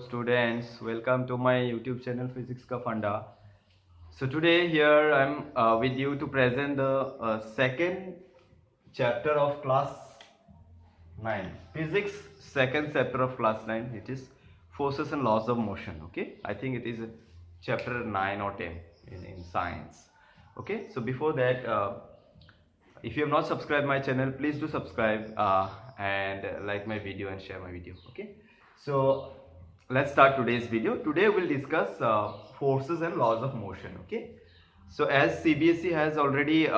Students, welcome to my YouTube channel Physics Ka Funda. So today here I'm with you to present the second chapter of class 9 physics, second chapter of class 9. It is forces and laws of motion. Okay, I think it is chapter 9 or 10 in science. Okay, so before that, if you have not subscribed my channel, please do subscribe and like my video and share my video. Okay, so let's start today's video. Today we'll discuss forces and laws of motion. Okay, so as CBSE has already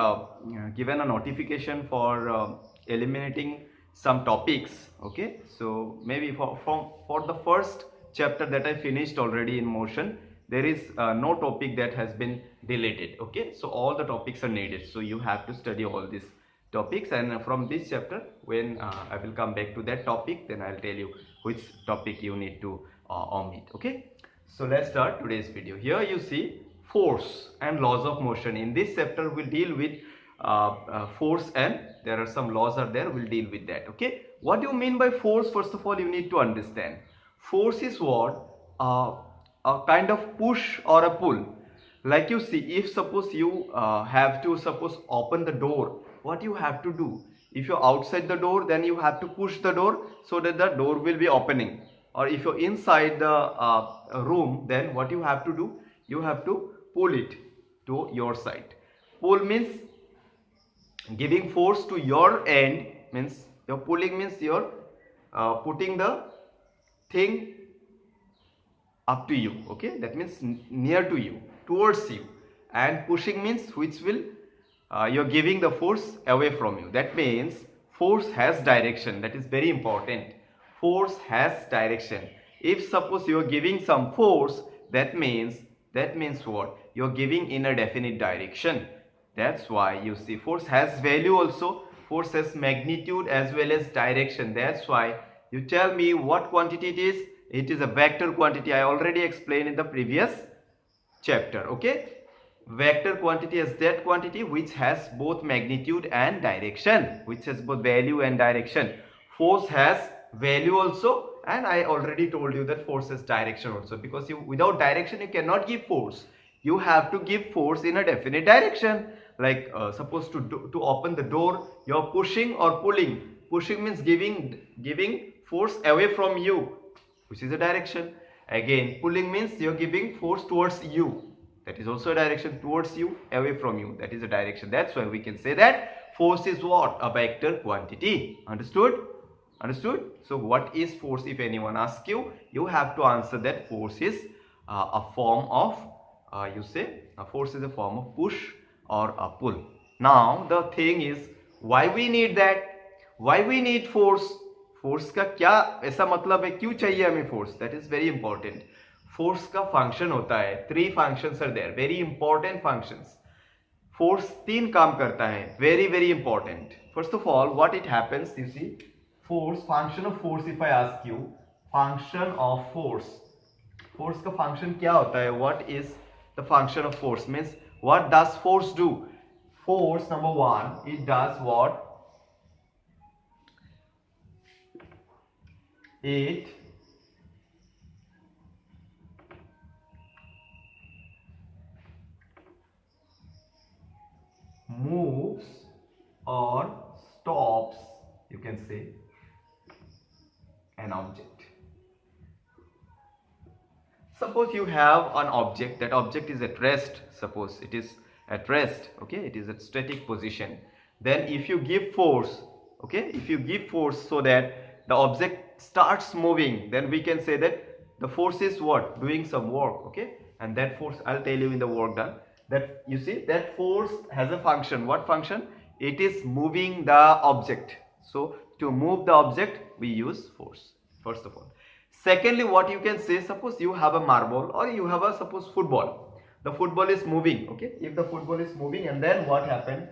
given a notification for eliminating some topics. Okay, so maybe for the first chapter that I finished already in motion, there is no topic that has been deleted. Okay, so all the topics are needed, so you have to study all these topics, and from this chapter when I will come back to that topic, then I'll tell you which topic you need to omit. Okay, so let's start today's video. Here you see force and laws of motion. In this chapter we'll deal with force, and there are some laws are there, we'll deal with that. Okay, what do you mean by force? First of all, you need to understand force is what a kind of push or a pull. Like you see, if suppose you have to suppose open the door, what you have to do? If you're outside the door, then you have to push the door so that the door will be opening. Or if you're inside the room, then what you have to do? You have to pull it to your side. Pull means giving force to your end, means your pulling means you're putting the thing up to you. Okay, that means near to you, towards you. And pushing means which will you're giving the force away from you. That means force has direction. That is very important. Force has direction. If suppose you are giving some force, that means what? You are giving in a definite direction. That's why you see force has value also. Force has magnitude as well as direction. That's why you tell me what quantity it is. It is a vector quantity. I already explained in the previous chapter. Okay, vector quantity is that quantity which has both magnitude and direction, which has both value and direction. Force has value also, and I already told you that force has direction also, because without direction you cannot give force. You have to give force in a definite direction. Like suppose to open the door, you are pushing or pulling. Pushing means giving force away from you, which is a direction. Again, pulling means you're giving force towards you. That is also a direction. Towards you, away from you. That is a direction. That's why we can say that force is what? A vector quantity. Understood? Understood? So what is force? If anyone asks you, you have to answer that force is a form of, you say, a force is a form of push or a pull. Now the thing is, why we need that? Why we need force? Force का क्या ऐसा मतलब है, क्यों चाहिए हमें force? That is very important. Force का function होता है, 3 functions are there, very important functions. Force 3 काम करता है, very very important. First of all, what it happens, you see, force, function of force. If I ask you function of force, force का function क्या होता है? What is the function of force? Means what does force do? Force number 1, it does what? It moves or stops, you can say, an object. Suppose you have an object, that object is at rest. Suppose it is at rest. Okay, it is at static position. Then if you give force, okay, if you give force so that the object starts moving, then we can say that the force is what? Doing some work. Okay, and that force, I'll tell you in the work done, that you see that force has a function. What function? It is moving the object. So to move the object we use force, first of all. Secondly, what you can say, suppose you have a marble or you have a, suppose, football. The football is moving. Okay, if the football is moving, and then what happened?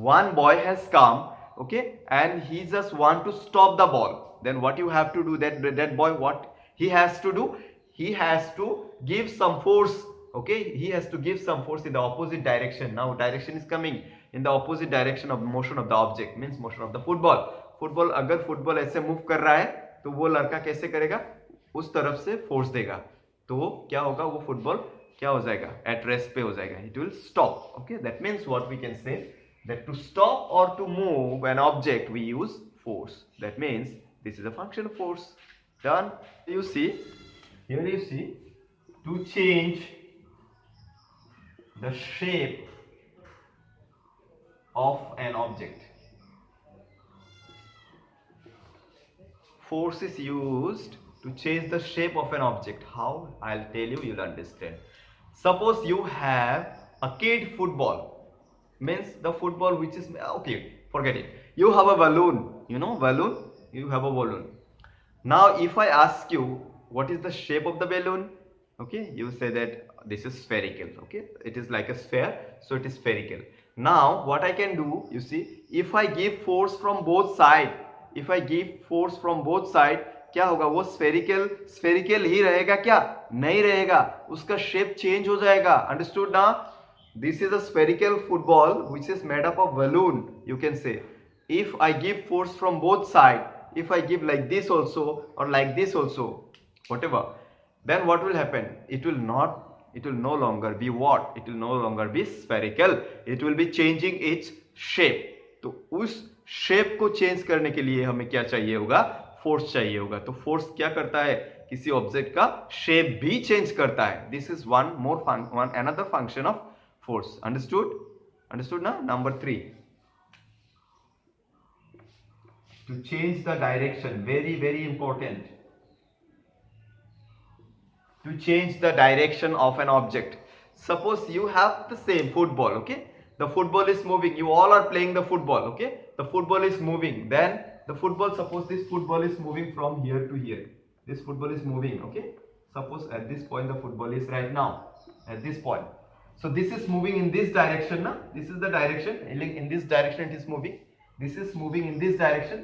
One boy has come, okay, and he just want to stop the ball. Then what you have to do? That boy, what he has to do? He has to give some force. Okay, he has to give some force in the opposite direction. Now direction is coming in the opposite direction of motion of the object, means motion of the football. Football, अगर football ऐसे move कर रहा है तो वो लड़का कैसे करेगा? उस तरफ से फोर्स देगा तो क्या होगा, वो फुटबॉल क्या हो जाएगा, एट रेस्ट पे हो जाएगा, it will stop. Okay, that means what we can say that to stop or to move an object we use force. That means this is a function of force. Done. You see, here you see, to change the shape of an object, force is used to change the shape of an object. How? I'll tell you, you'll understand. Suppose you have a kid football, means the football which is, okay, forget it, you have a balloon, you know balloon, you have a balloon. Now if I ask you what is the shape of the balloon, okay, you say that this is spherical. Okay, it is like a sphere, so it is spherical. Now what I can do, you see, if I give force from both side, if I give force from both side, क्या होगा, वो spherical ही रहेगा क्या, नहीं रहेगा, उसका shape change हो जाएगा. अंडरस्टूड ना? This is a spherical football which is made up of balloon, you can say. If I give force from both sides, if I give like this also or like this also, whatever, then what will happen? It will no longer be what? It will no longer be spherical. It will be changing its shape. तो उस shape को change करने के लिए हमें क्या चाहिए होगा, फोर्स चाहिए होगा. तो फोर्स क्या करता है, किसी ऑब्जेक्ट का शेप भी चेंज करता है. This is one another function of force. Understood now? Number 3, to change the direction, very important, to change the direction of an object. Suppose you have the same football, okay, the football is moving, you all are playing the football, okay, the football is moving, then the football, suppose this football is moving from here to here, this football is moving, okay, suppose at this point the football is right now at this point. So this is moving in this direction now. This is the direction. In this direction it is moving. This is moving in this direction.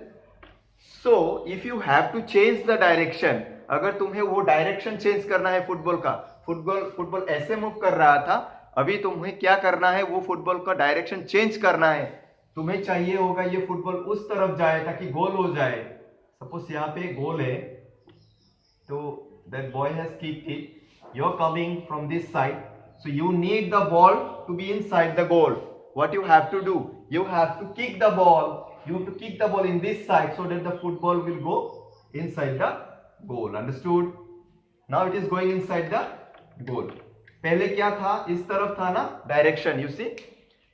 So if you have to change the direction, अगर तुम्हें वो direction change करना है football का, football ऐसे move कर रहा था, अभी तुम्हें क्या करना है, वो फुटबॉल का डायरेक्शन चेंज करना है. तुम्हें चाहिए होगा ये फुटबॉल उस तरफ जाए ताकि गोल हो जाए. सपोज यहाँ पे गोल है, तो that boy has kicked it. You're coming from this side. So you need the ball to be inside the goal. What you have to do? You have to kick the ball. You have to kick the ball in this side so that the football will go inside the goal. Understood? Now it is going inside the goal. पहले क्या था, इस तरफ था ना direction. You see,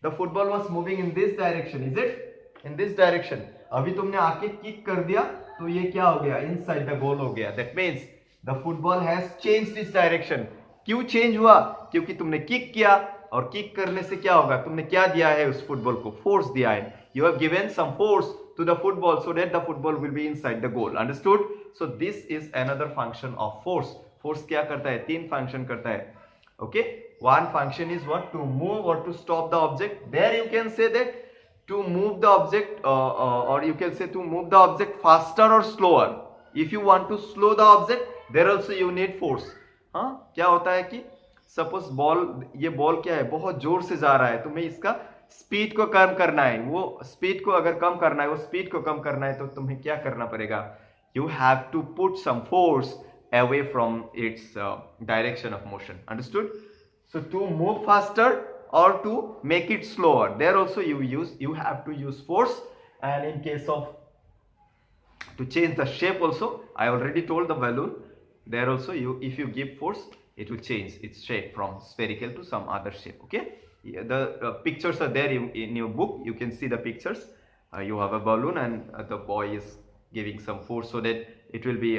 the football was moving in this direction. Is it? In this direction. अभी तुमने आके kick कर दिया, तो ये क्या हो गया, inside the goal हो गया. That means the football has changed its direction. क्यों चेंज हुआ, क्योंकि तुमने किक किया, और किक करने से क्या होगा, तुमने क्या दिया है उस फुटबॉल को, फोर्स दिया है. You have given some force to the football so that the football will be inside the goal. Understood? So this is another function of force. Force क्या करता है, 3 फंक्शन करता है. Okay, one function is what, to move और to stop the object. There you can say that to move the object, और you can say to move the object faster और slower. If you want to slow the object, there also you need force. हाँ, क्या होता है कि suppose ये ball क्या है, बहुत जोर से जा रहा है, तुम्हें इसका स्पीड को कम करना है. वो स्पीड को अगर कम करना है, वो स्पीड को कम करना है, तो तुम्हें क्या करना पड़ेगा, you have to put some force away from its direction of motion. Understood? So to move faster और to make it slower, there also you have to use force. And in case of to change the shape also, I already told the balloon, there also if you give force, it will change its shape from spherical to some other shape. Okay, yeah, the pictures are there in your book. You can see the pictures. You have a balloon and the boy is giving some force so that it will be,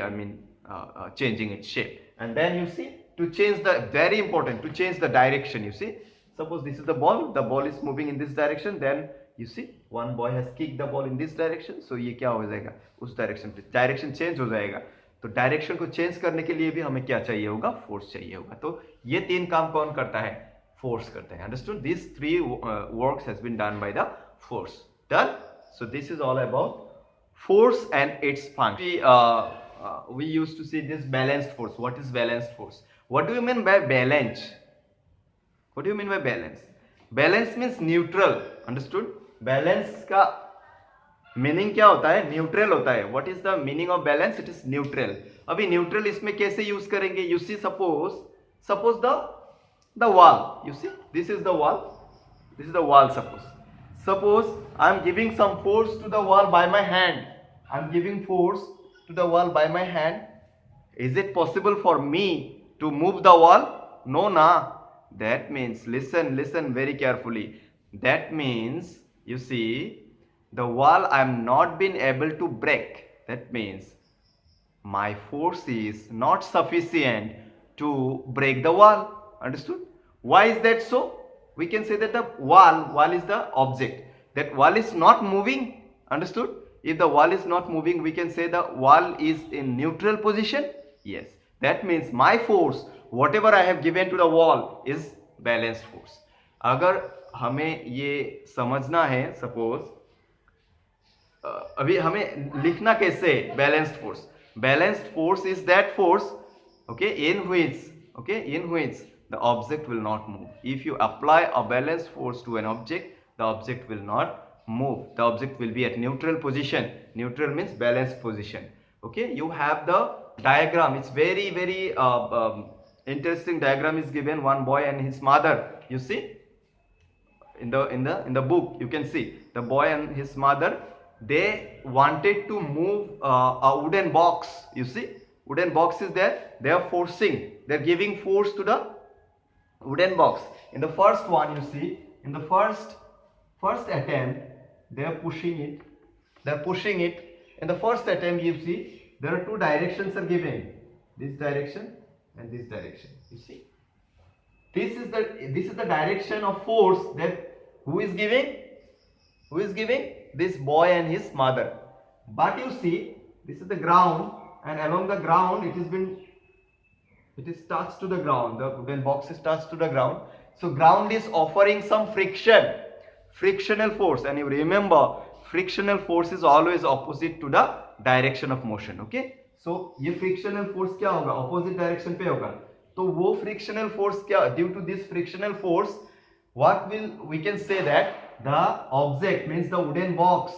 changing its shape. And then you see, to change the, very important, to change the direction. You see, suppose this is the ball is moving in this direction, then you see one boy has kicked the ball in this direction, so ये क्या हो जाएगा, उस direction पे direction change हो जाएगा. तो direction को चेंज करने के लिए भी हमें क्या चाहिए होगा, फोर्स चाहिए होगा. तो ये 3 काम कौन करता है, फोर्स करता है. Understood? This 3 works has been done by the force. Done? So this is all about force and its function. We used to see this balanced force. What is balanced force? What do you mean by balance? What do you mean by balance? Balance means neutral. Understood? Balance का meaning क्या होता है? Neutral होता है. What is the meaning of balance? It is neutral. अभी neutral इसमें कैसे use करेंगे? You see, suppose the wall. You see, this is the wall. This is the wall. Suppose I am giving some force to the wall by my hand. I am giving force to the wall by my hand. Is it possible for me to move the wall? No, na. That means, listen very carefully. That means, you see, the wall I am not been able to break. That means my force is not sufficient to break the wall. Understood? Why is that so? We can say that the wall is the object. That wall is not moving. Understood? If the wall is not moving, we can say the wall is in neutral position. Yes. That means my force, whatever I have given to the wall, is balanced force. अगर हमें ये समझना है, suppose अभी हमें लिखना कैसे balanced force? Balanced force is that force, in which the object will not move. If you apply a balanced force to an object, the object will not move. The object will be at neutral position. Neutral means balanced position. Okay, you have the diagram. It's very interesting diagram is given. One boy and his mother. You see, in the book you can see the boy and his mother. They wanted to move a wooden box. You see, wooden box is there. They are forcing. They are giving force to the wooden box. In the first one, you see, in the first attempt, they are pushing it. In the first attempt, you see, there are two directions are given. This direction and this direction. You see, this is the direction of force that who is giving? This boy and his mother. But you see, this is the ground, and along the ground it is touched to the ground. The wooden box is touched to the ground. So ground is offering some frictional force, and you remember frictional force is always opposite to the direction of motion. Okay, so ये frictional force क्या होगा? Opposite direction पे होगा. तो वो frictional force क्या? Due to this frictional force, we can say that the object, means the wooden box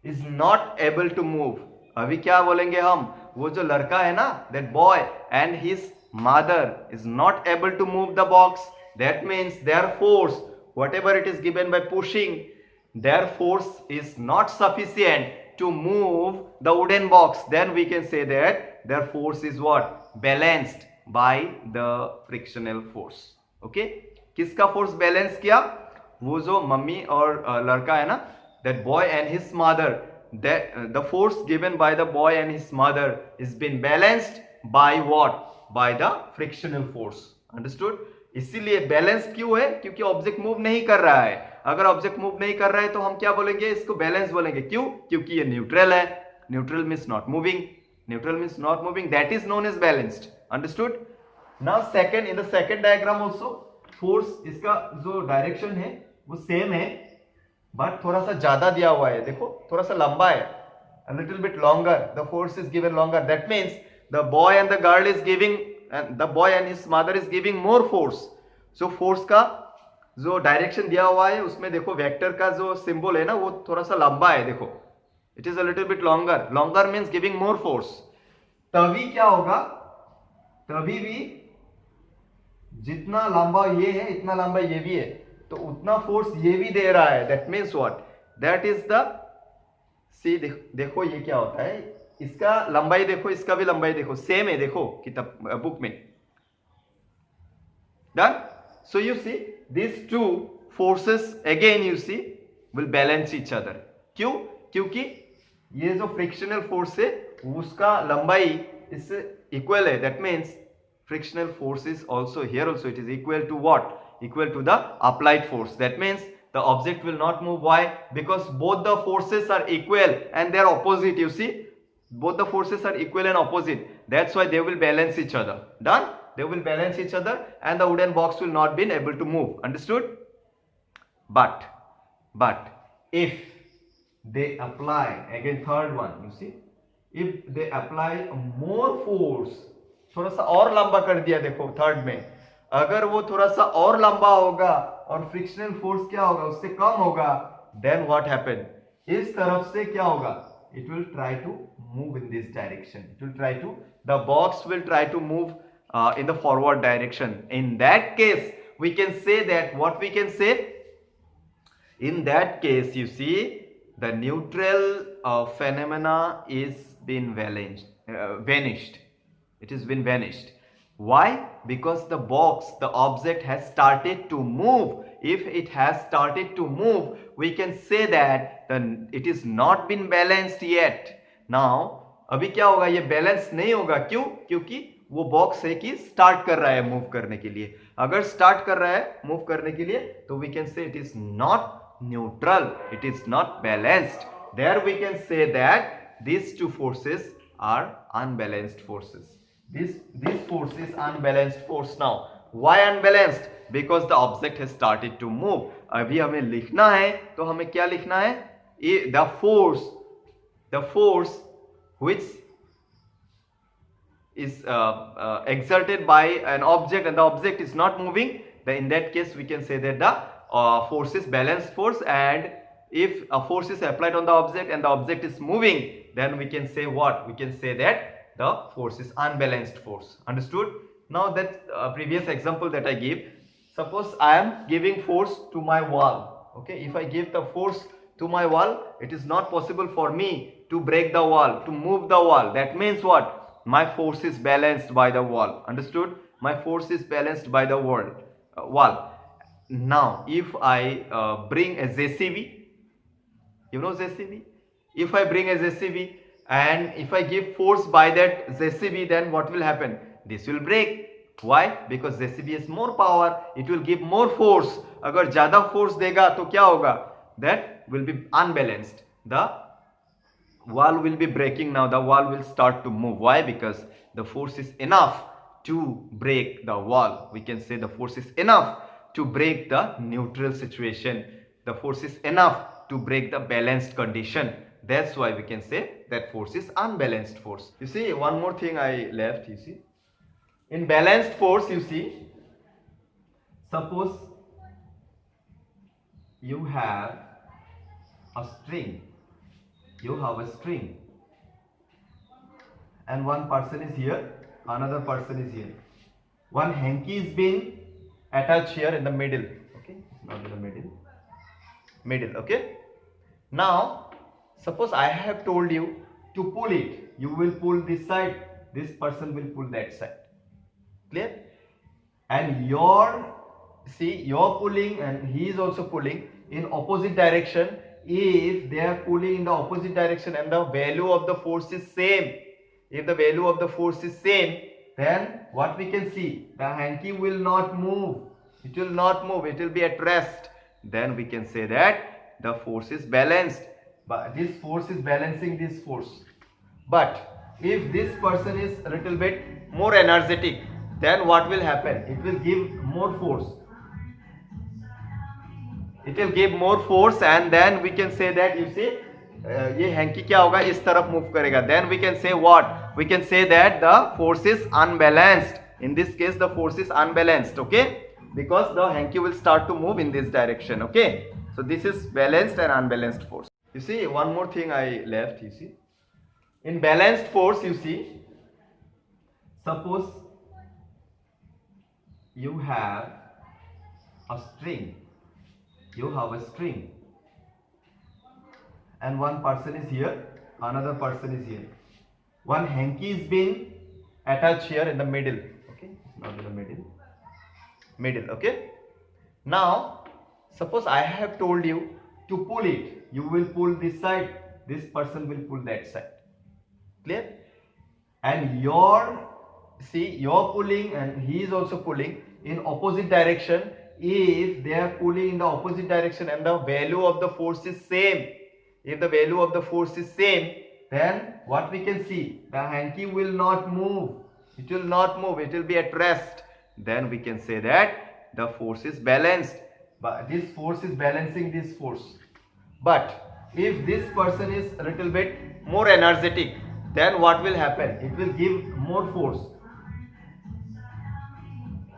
is not able to move. अभी क्या बोलेंगे हम? वो जो लड़का है ना, that boy and his mother is not able to move the box. That means their force, whatever it is given by pushing, their force is not sufficient to move the wooden box. Then we can say that their force is what? Balanced by the frictional force. Okay, किसका force balance किया? वो जो mummy और लड़का है ना, that boy and his mother, that the force given by the boy and his mother is been balanced by what? By the frictional force. Understood? इसीलिए balance क्यों है? क्योंकि ऑब्जेक्ट मूव नहीं कर रहा है. अगर ऑब्जेक्ट मूव नहीं कर रहा है तो हम क्या बोलेंगे? इसको बैलेंस बोलेंगे. क्यों? क्योंकि ये न्यूट्रल है. Neutral means not moving. That is known as balanced. Understood? Now second, in the second diagram also force, इसका जो डायरेक्शन है वो सेम है, बट थोड़ा सा ज्यादा दिया हुआ है. देखो, थोड़ा सा लंबा है. A little bit longer. The force is given longer. That means the boy and the girl is giving, and the boy and his mother is giving more force. So force का जो डायरेक्शन दिया हुआ है उसमें देखो vector का जो symbol है ना वो थोड़ा सा लंबा है. देखो, it is a little bit longer. Longer means giving more force. तभी क्या होगा? तभी भी जितना लंबा ये है इतना लंबा ये भी है, तो उतना फोर्स ये भी दे रहा है. That means what? That is the see. देखो ये क्या होता है, इसका लंबाई देखो, इसका भी लंबाई देखो, सेम है. देखो किताब बुक में. Done? So you see this two forces again you see will balance each other. क्यों? क्योंकि ये जो फ्रिक्शनल फोर्स है उसका लंबाई इससे इक्वल है. That means frictional force is also here, also it is equal to what? Equal to the applied force. That means the object will not move. Why? Because both the forces are equal and they are opposite. You see, both the forces are equal and opposite. That's why they will balance each other. Done? They will balance each other and the wooden box will not be able to move. Understood? But if they apply, again third one, you see, if they apply more force, थोड़ा सा और लंबा कर दिया. देखो third में अगर वो थोड़ा सा और लंबा होगा और फ्रिक्शनल फोर्स क्या होगा, उससे कम होगा, देन व्हाट हैपन, इस तरफ से क्या होगा, it will try to move in this direction, it will try to, the box will try to move in the forward direction. In that case we can say that, what we can say, in that case you see the neutral phenomena is been vanished, it has been vanished. Why? Because the box, the object has started to move. If it has started to move, we can say that it is not been balanced yet. Now अभी क्या होगा, ये balance नहीं होगा, क्यों, क्योंकि वो box है कि स्टार्ट कर रहा है मूव करने के लिए. अगर स्टार्ट कर रहा है मूव करने के लिए तो we can say it is not neutral, it is not balanced. There we can say that these two forces are unbalanced forces. This force is unbalanced force. Now why unbalanced? Because the object has started to move. अभी हमें लिखना है तो हमें क्या लिखना है, the force which is exerted by an object and the object is not moving, then in that case we can say that the force is balanced force. And if a force is applied on the object and the object is moving, then we can say what, we can say that the force is unbalanced force. Understood? Now that previous example that I gave, suppose I am giving force to my wall. Okay, if I give the force to my wall, it is not possible for me to break the wall, to move the wall. That means what, my force is balanced by the wall. Understood? My force is balanced by the wall. Now if I bring a JCB, you know JCB, if I bring a JCB and if I give force by that JCB, then what will happen, this will break. Why? Because JCB has more power, it will give more force. अगर ज़्यादा force देगा तो क्या होगा, that will be unbalanced, the wall will be breaking. Now the wall will start to move. Why? Because the force is enough to break the wall. We can say the force is enough to break the neutral situation, the force is enough to break the balanced condition. That's why we can say that force is unbalanced force. You see, one more thing I left. You see, in balanced force, you see, suppose you have a string, and one person is here, another person is here, one hanky is being attached here in the middle. Okay, not in the middle. Okay, now suppose I have told you to pull it, you will pull this side, this person will pull that side. Clear? And you're pulling and he is also pulling in opposite direction. If they are pulling in the opposite direction and the value of the force is same, if the value of the force is same, then what we can see, the hanky will not move, it will not move, it will be at rest. Then we can say that the force is balanced, but this force is balancing this force. But if this person is a little bit more energetic, then what will happen, it will give more force, it will give more force, and then we can say that, you see, ये hanky क्या होगा, इस तरफ move करेगा. Then we can say what, we can say that the force is unbalanced. In this case the force is unbalanced. Okay, because the hanky will start to move in this direction. Okay, so this is balanced and unbalanced force. You see, one more thing I left. You see, in balanced force, you see, suppose you have a string, and one person is here, another person is here, one hanky is being attached here in the middle. Okay, not in the middle. Okay, now suppose I have told you to pull it, you will pull this side, this person will pull that side. Clear? And you're pulling and he is also pulling in opposite direction. If they are pulling in the opposite direction and the value of the force is same, if the value of the force is same, then what we can see, the hanky will not move, it will not move, it will be at rest. Then we can say that the force is balanced, but this force is balancing this force. But if this person is a little bit more energetic, then what will happen, it will give more force,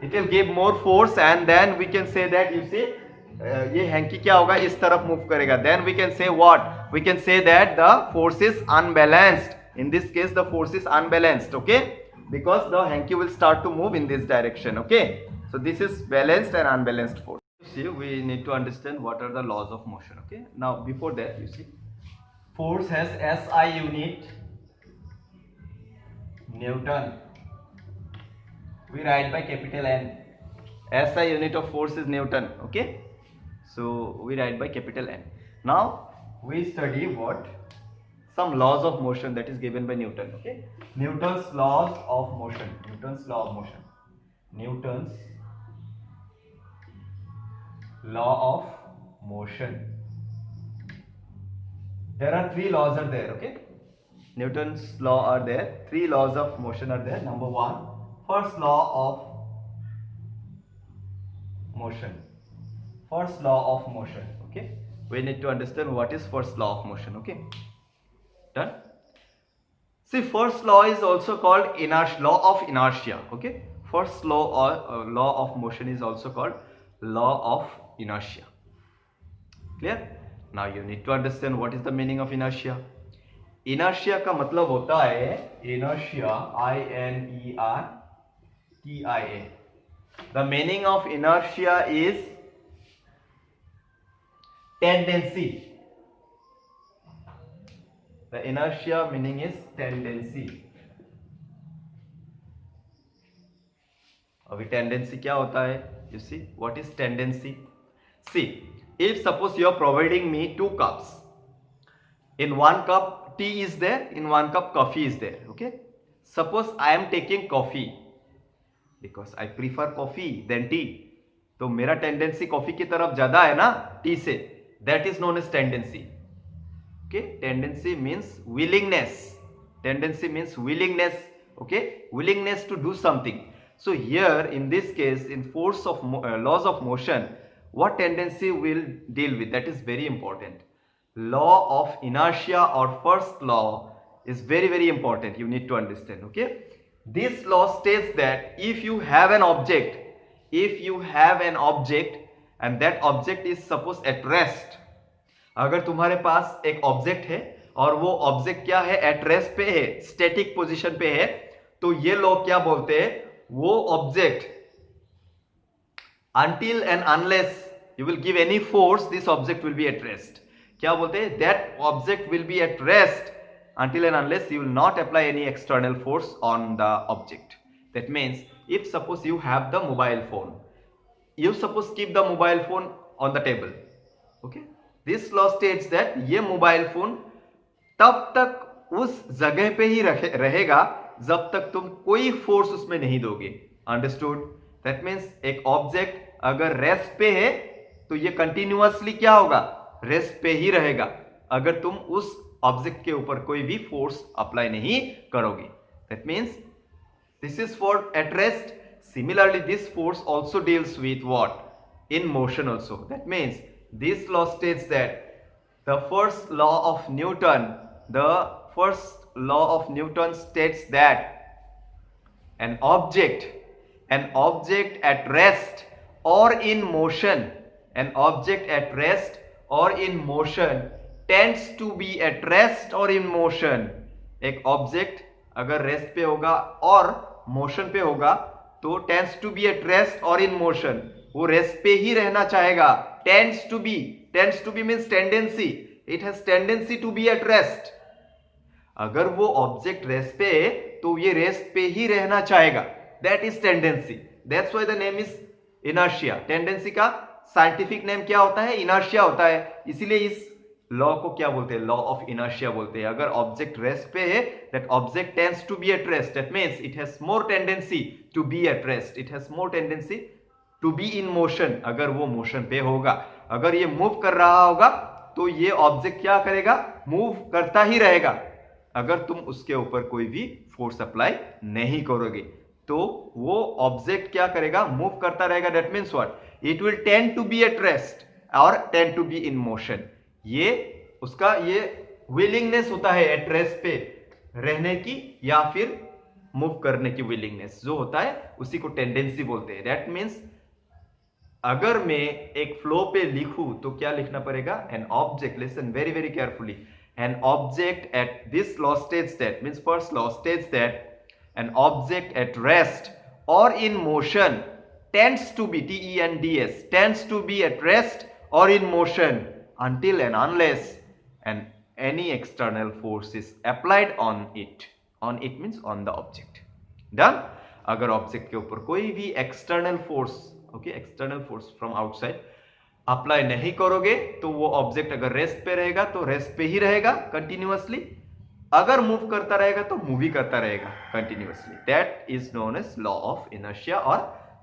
it will give more force and then we can say that you see ये hanky क्या होगा, इस तरफ move करेगा. Then we can say what? We can say that the force is unbalanced. In this case, the force is unbalanced. Okay, because the hanky will start to move in this direction. Okay, so this is balanced and unbalanced force. See, we need to understand what are the laws of motion. Okay, now before that, you see, force has SI unit, Newton. We write by capital N. SI unit of force is Newton. Okay, so we write by capital N. Now we study what? Some laws of motion that is given by Newton. Okay, Newton's laws of motion. Newton's law of motion. Newton's law of motion. There are three laws are there. Okay, Newton's law are there. Three laws of motion are there. Number one, first law of motion. First law of motion. Okay, we need to understand what is first law of motion. Okay, done. See, first law is also called law of inertia. Okay, first law or law of motion is also called law of inertia. Clear? Now you need to understand what is the meaning of inertia. Inertia का मतलब होता है inertia, INERTIA. The meaning of inertia is tendency. The inertia meaning is tendency. अभी tendency क्या होता है? You see, what is tendency? See, if suppose you are providing me 2 cups. In one cup tea is there, in one cup coffee is there. Okay, suppose I am taking coffee because I prefer coffee than tea. तो मेरा tendency coffee की तरफ ज्यादा है ना tea से. That is known as tendency. Okay, tendency means willingness. Tendency means willingness. Okay, willingness to do something. So here in this case, in force of laws of motion, what tendency will deal with? That is very important. Law of inertia or first law is very, very important. You need to understand. Okay, this law states that if you have an object, and that object is suppose at rest. अगर तुम्हारे पास एक object है और वो object क्या है, at rest पे है, स्टैटिक पोजीशन पे है, तो ये लोग क्या बोलते हैं, वो object until and unless you will give any force, this object will be at rest. क्या बोलते हैं, that object will be at rest until and unless you will not apply any external force on the object. That means if suppose you have the mobile phone, you suppose keep the mobile phone on the table. Okay, this law states that ये mobile phone तब तक उस जगह पे ही रहेगा जब तक तुम कोई फोर्स उसमें नहीं दोगे. अंडरस्टूड? दैट मीन्स एक ऑब्जेक्ट अगर रेस्ट पे है तो ये कंटिन्यूअसली क्या होगा, रेस्ट पे ही रहेगा अगर तुम उस ऑब्जेक्ट के ऊपर कोई भी फोर्स अप्लाई नहीं करोगे. That means this is for at rest. Similarly, this force also deals with what? In motion also. That means this law states that the first law of Newton states that an object at rest or in motion, tends to be at rest or in motion. एक object अगर rest पे होगा और motion पे होगा तो tends to be at rest or in motion, वो rest पे ही रहना चाहेगा. tends to be means tendency, it has tendency to be at rest. अगर वो ऑब्जेक्ट रेस्ट पे है तो ये रेस्ट पे ही रहना चाहेगा. that is tendency. that's why the name is inertia. tendency का साइंटिफिक नेम क्या होता है, इनर्शिया होता है. इसीलिए इस लॉ को क्या बोलते हैं, लॉ ऑफ इनर्शिया बोलते हैं. अगर ऑब्जेक्ट रेस्ट पे है, that object tends to be at rest. That means it has more tendency to be at rest, it has more tendency to be in motion. अगर वो मोशन पे होगा, अगर ये मूव कर रहा होगा तो ये ऑब्जेक्ट क्या करेगा, मूव करता ही रहेगा. अगर तुम उसके ऊपर कोई भी फोर्स अप्लाई नहीं करोगे तो वो ऑब्जेक्ट क्या करेगा, मूव करता रहेगा. That means what, it will tend to be at rest और tend to be in motion. ये उसका ये विलिंगनेस होता है एट रेस्ट पे रहने की या फिर मूव करने की विलिंगनेस जो होता है उसी को टेंडेंसी बोलते हैं. दैट मीन्स अगर मैं एक फ्लो पे लिखूं तो क्या लिखना पड़ेगा? An object, listen very very carefully, an object at this law state that means first law states that an object at rest or in motion tends to be TENDS tends to be at rest or in motion until and unless any external force is applied on it. On it means on the object. Done? अगर object के ऊपर कोई भी external force, okay, external force from outside apply नहीं करोगे तो वो object अगर रेस्ट पे रहेगा तो रेस्ट पे ही रहेगा कंटिन्यूअसली, अगर मूव करता रहेगा तो मूव ही करता रहेगा continuously. That is known as law of inertia और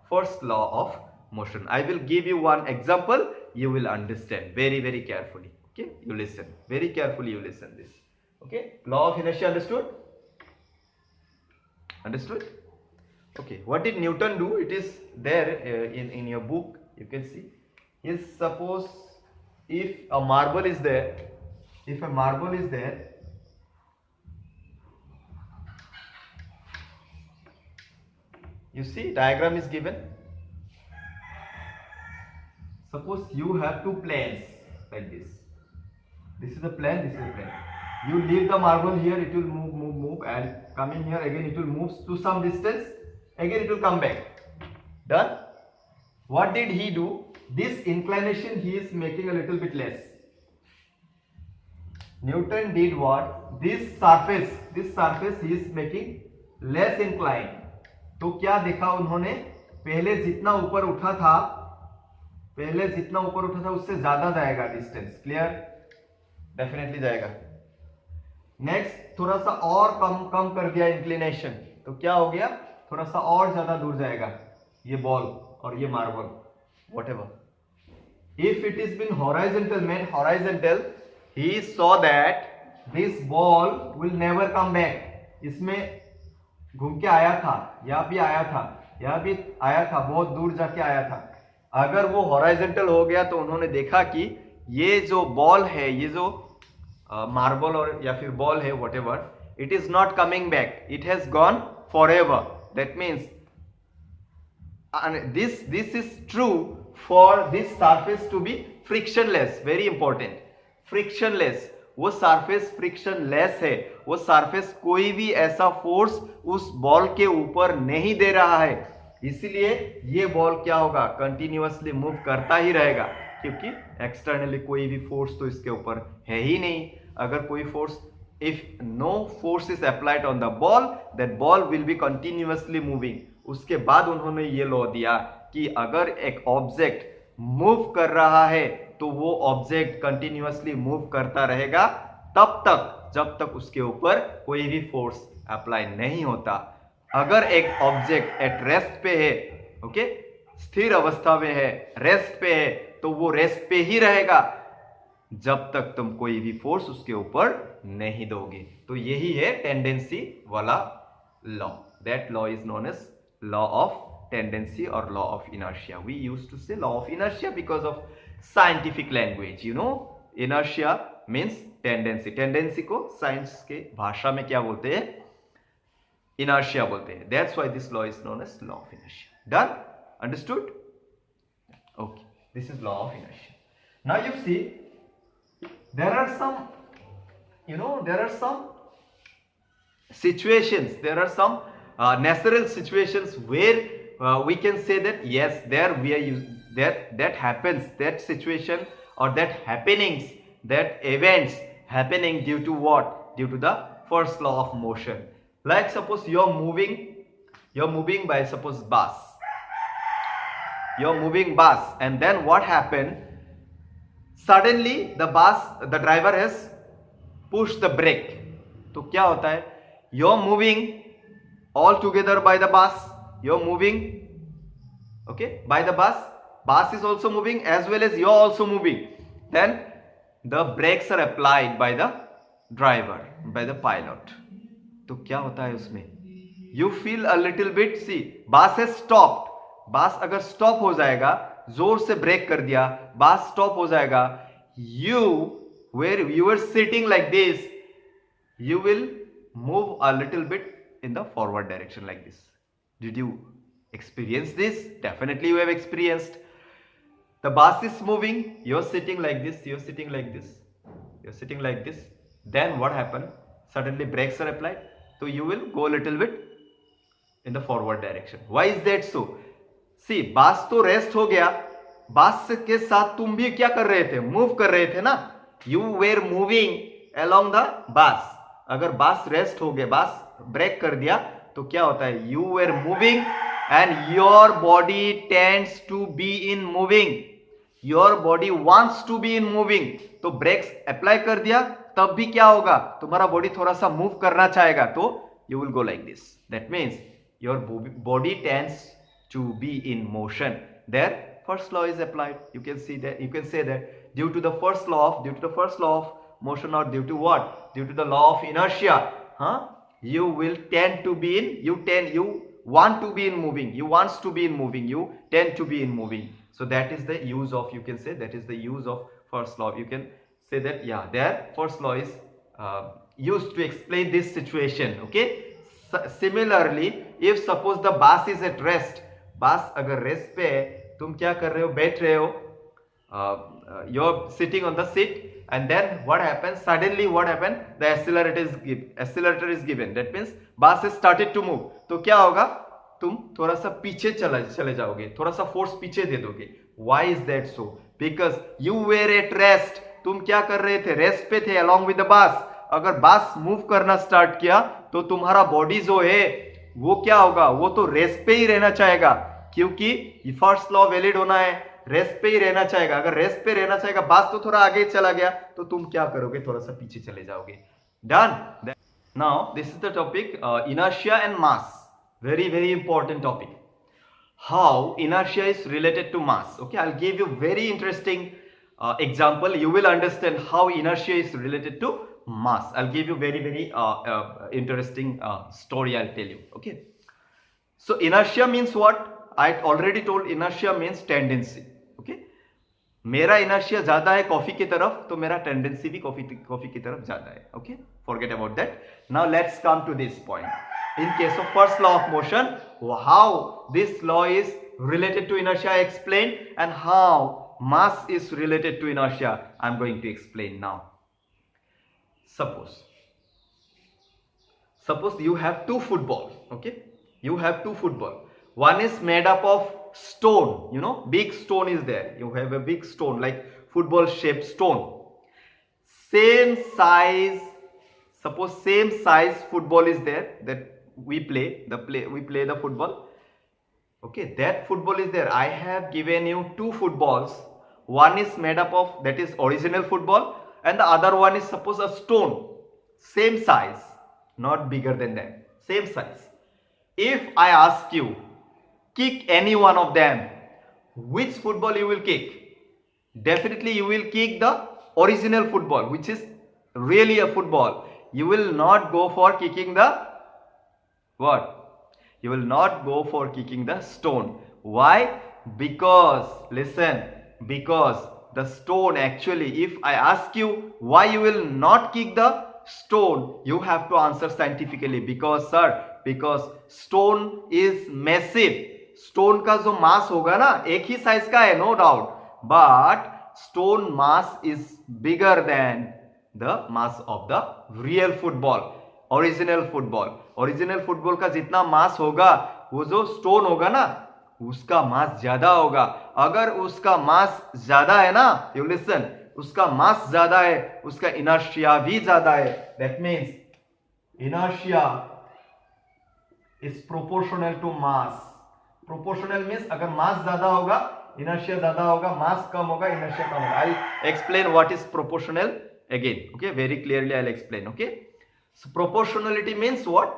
first law of motion. I will give you one example, you will understand very very carefully. Okay, you listen very carefully, you listen this. Okay, law of inertia understood? Understood? Okay, what did Newton do? It is there in your book, you can see. Is suppose if a marble is there, if a marble is there, you see diagram is given. Suppose you have two planes like this. This is the plane, this is the plane. You leave the marble here, it will move, and coming here again it will move to some distance, again it will come back. Done? What did he do? This inclination he is making a little bit less. Newton did what? This surface he is making less inclined. तो क्या देखा उन्होंने? पहले जितना ऊपर उठा था उससे ज्यादा जाएगा डिस्टेंस. क्लियर? डेफिनेटली जाएगा. नेक्स्ट थोड़ा सा और कम कर दिया इंक्लिनेशन, तो क्या हो गया? थोड़ा सा और ज्यादा दूर जाएगा ये बॉल और ये marble, whatever. If it is been horizontal, made horizontal, he saw that this ball will never come back. इसमें घूम के आया था, यहाँ भी आया था, बहुत दूर जाके आया था. अगर वो हॉराइजेंटल हो गया तो उन्होंने देखा कि ये जो बॉल है, ये जो मार्बल और या फिर बॉल है, whatever, it is not coming back, it has gone forever. That means this is true for this surface to be frictionless. Very important, frictionless. वो सरफेस फ्रिक्शनलेस है, वो सरफेस कोई भी ऐसा फोर्स उस बॉल के ऊपर नहीं दे रहा है, इसीलिए ये बॉल क्या होगा? कंटिन्यूअसली मूव करता ही रहेगा, क्योंकि एक्सटर्नली कोई भी फोर्स तो इसके ऊपर है ही नहीं. अगर कोई force, if no force is applied on the ball, that ball will be continuously moving. उसके बाद उन्होंने ये लॉ दिया कि अगर एक ऑब्जेक्ट मूव कर रहा है तो वो ऑब्जेक्ट कंटिन्यूअसली मूव करता रहेगा तब तक जब तक उसके ऊपर कोई भी फोर्स अप्लाई नहीं होता. अगर एक ऑब्जेक्ट एट रेस्ट पे है, ओके, स्थिर अवस्था में है, रेस्ट पे है, तो वो रेस्ट पे ही रहेगा जब तक तुम कोई भी फोर्स उसके ऊपर नहीं दोगे. तो यही है टेंडेंसी वाला law. That law is known as law of tendency और law of inertia. We used to say law of inertia because of scientific language. You know, inertia means tendency. Tendency को साइंस के भाषा में क्या बोलते हैं? Inertia बोलते हैं. That's why this law is known as law of inertia. Done? Understood? Okay, this is law of inertia. Now you see there are some situations, there are some natural situations where we can say that yes, there we are that happens, that situation or that happenings, that events happening due to what? Due to the first law of motion. Like suppose you're moving by suppose bus. You're moving bus, and then what happened? Suddenly the driver has pushed the brake. तो क्या होता है? You're moving all together by the bus. You're moving, okay, by the bus. Bus is also moving as well as you're also moving. Then the brakes are applied by the driver, by the pilot. तो क्या होता है उसमें? You feel a little bit. See, bus has stopped. बस अगर stop हो जाएगा, जोर से ब्रेक कर दिया, बस स्टॉप हो जाएगा. You were sitting like this, you will move a little bit in the forward direction like this. Did you experience this? Definitely you have experienced. The bus is moving, you're sitting like this, you're sitting like this, you're sitting like this. Then what happened? Suddenly brakes are applied, so you will go a little bit in the forward direction. Why is that so? See, bus तो rest हो गया, बस के साथ तुम भी क्या कर रहे थे? मूव कर रहे थे ना. You were moving along the bus. अगर बस रेस्ट हो गया, बस ब्रेक कर दिया तो क्या होता है? You were moving and your body tends to be in moving. Your body wants to be in moving. तो ब्रेक्स अप्लाई कर दिया तब भी क्या होगा? तुम्हारा बॉडी थोड़ा सा मूव करना चाहेगा, तो you will go like this. That means your body tends to be in motion. There first law is applied. You can see that, you can say that due to the first law of motion, or due to what? Due to the law of inertia, you will tend to be in, you want to be in moving, you wants to be in moving, you tend to be in moving. So that is the use of, you can say that is the use of first law. You can say that, yeah, there first law is used to explain this situation. Okay. Similarly, if suppose the bus is at rest, बस अगर rest पे है, तुम क्या कर रहे हो? बैठ रहे हो, you're sitting on the seat, and then what happens? Suddenly what happens? The accelerator is given. That means bus has started to move. तो क्या होगा? तुम थोड़ा सा पीछे चले जाओगे, थोड़ा सा फोर्स पीछे दे दोगे. Why is that so? Because you were at rest. तुम क्या कर रहे थे? रेस्ट पे थे along with the bus. अगर बस मूव करना स्टार्ट किया तो तुम्हारा बॉडी जो है वो क्या होगा? वो तो रेस्ट पे ही रहना चाहेगा, क्योंकि फर्स्ट लॉ वैलिड होना है, रेस्ट पे ही रहना चाहेगा. अगर रेस्ट पे रहना चाहेगा, बस तो थोड़ा आगे चला गया तो तुम क्या करोगे? थोड़ा सा पीछे चले जाओगे. Done. Now this is the topic inertia and mass. very very important topic. How inertia is related to mass. Okay, I'll give you very interesting example. You will understand how inertia is related to mass. I'll give you very very interesting story. I'll tell you. Okay, so inertia means what? I already told, inertia means tendency. Okay, मेरा inertia ज्यादा है coffee की तरफ, तो मेरा tendency भी coffee की तरफ ज्यादा है. Okay, forget about that. Now let's come to this point. In case of first law of motion, how this law is related to inertia I explained, and how mass is related to inertia I'm going to explain now. Suppose you have two footballs. Okay, you have two football. One is made up of stone, you know, big stone is there. You have a big stone like football shaped stone, same size. Suppose same size football is there that we play the football. Okay, that football is there. I have given you two footballs. One is made up of, that is original football, and the other one is suppose a stone, same size, not bigger than that, same size. If I ask you, kick any one of them, which football you will kick? Definitely you will kick the original football, which is really a football. You will not go for kicking the what? You will not go for kicking the stone. Why? Because, listen, because the stone, actually, if I ask you why you will not kick the stone, you have to answer scientifically. Because sir, because stone is massive. Stone का जो mass होगा ना, एक ही size का है, no doubt, but stone mass is bigger than the mass of the real football, original football. Original football का जितना मास होगा, वो जो स्टोन होगा ना, उसका मास ज्यादा होगा. अगर उसका मास ज्यादा है ना, यू लिसन, उसका मास ज्यादा है, उसका इनर्शिया भी ज्यादा है. That means inertia is proportional to mass. Proportional means अगर मास ज्यादा होगा, इनर्शिया ज्यादा होगा, मास कम होगा, इनर्शिया कम होगा. I explain what is proportional again. Okay, very clearly I'll explain. Okay, so proportionality means what?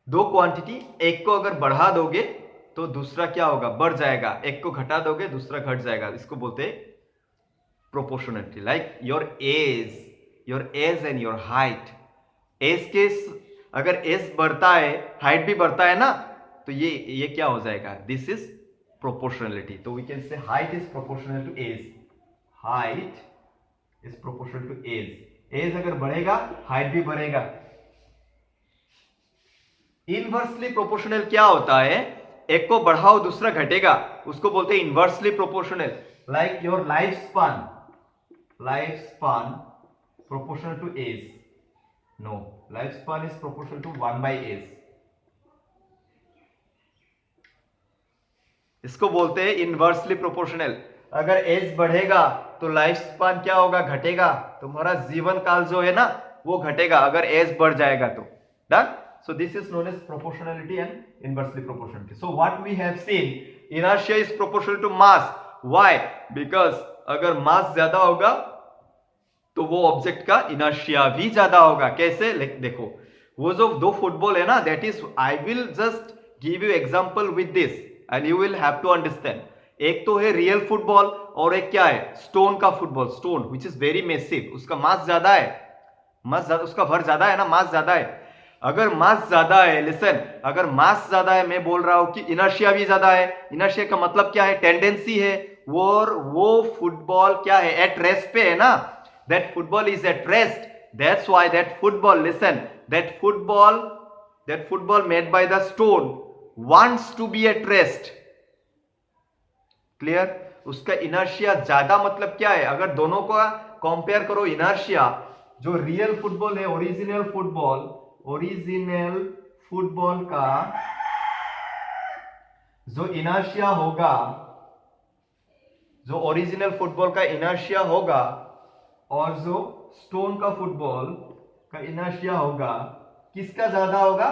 दो क्वांटिटी, एक को अगर बढ़ा दोगे तो दूसरा क्या होगा? बढ़ जाएगा. एक को घटा दोगे दूसरा घट जाएगा. इसको बोलते हैं proportionality. Like your age and your height. Age के अगर एज बढ़ता है, हाइट भी बढ़ता है ना, तो ये क्या हो जाएगा? This is proportionality. तो we can say height is proportional to age. Height is proportional to age. Age अगर बढ़ेगा, हाइट भी बढ़ेगा. इनवर्सली प्रोपोर्शनल क्या होता है? एक को बढ़ाओ दूसरा घटेगा, उसको बोलते हैं inversely proportional. Like your life span proportional to age. No, life span is proportional to 1/एज. इसको बोलते हैं इनवर्सली प्रोपोर्शनल. अगर एज बढ़ेगा तो लाइफ स्पान क्या होगा? घटेगा. तुम्हारा जीवन काल जो है ना वो घटेगा अगर एज बढ़ जाएगा तो. Done. So this is known as proportionality and inversely proportionality. So what we have seen, inertia is proportional to mass. Why? Because अगर mass ज्यादा होगा तो वो ऑब्जेक्ट का इनर्शिया भी ज्यादा होगा. कैसे? देखो, वो जो दो फुटबॉल है ना, that is, I will just give you example with this and you will have to understand. एक तो है रियल फुटबॉल और एक क्या है? स्टोन का football. Stone which is very massive, उसका मास ज्यादा है. उसका भर ज्यादा है ना, मास ज्यादा है. अगर मास ज्यादा है, लिसन, अगर मास ज्यादा है, मैं बोल रहा हूं कि इनर्शिया भी ज्यादा है. इनर्शिया का मतलब क्या है? टेंडेंसी है. वो फुटबॉल क्या है? एट रेस्ट पे है ना. That football is at rest. That's why that football, listen, that football made by the stone wants to be at rest. Clear? उसका इनर्शिया ज्यादा मतलब क्या है? अगर दोनों का कंपेयर करो, इनर्शिया जो रियल फुटबॉल है, ओरिजिनल फुटबॉल का जो इनर्शिया होगा, जो ओरिजिनल फुटबॉल का इनर्शिया होगा और जो स्टोन का फुटबॉल का इनर्शिया होगा, किसका ज्यादा होगा?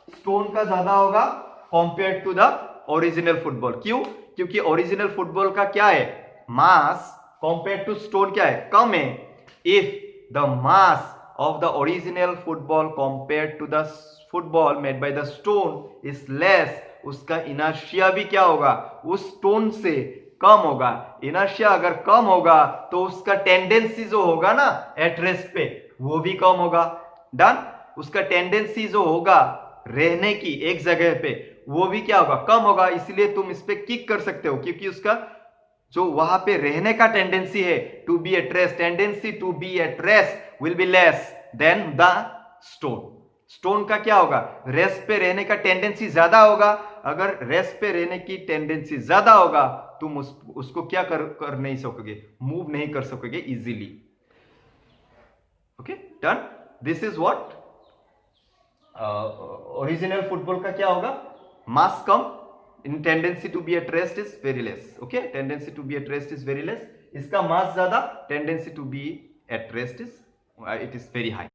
स्टोन का ज्यादा होगा compare to the original football. क्यों? क्योंकि ओरिजिनल फुटबॉल का क्या है? मास कंपेयर टू स्टोन क्या है? कम है. If the mass of the original football compared to the football made by the stone is less, उसका इनर्शिया भी क्या होगा? उस स्टोन से कम होगा. इनर्शिया अगर कम होगा तो उसका टेंडेंसी जो होगा ना एट रेस्ट पे, वो भी कम होगा. डन. उसका टेंडेंसी जो होगा रहने की एक जगह पे, वो भी क्या होगा? कम होगा. इसलिए तुम इस पे किक कर सकते हो क्योंकि उसका जो वहां पे रहने का टेंडेंसी है, to be at rest, tendency to be at rest will be less than the stone. Stone का क्या होगा? रेस्ट पे रहने का टेंडेंसी ज्यादा होगा. अगर रेस्ट पे रहने की टेंडेंसी ज्यादा होगा, तुम उसको क्या कर नहीं सकोगे? मूव नहीं कर सकोगे easily. Okay, done. This is what original football का क्या होगा? मास कम, in tendency to be at rest is very less. Okay, tendency to be at rest is very less. इसका मास ज्यादा, tendency to be at rest is it is very high.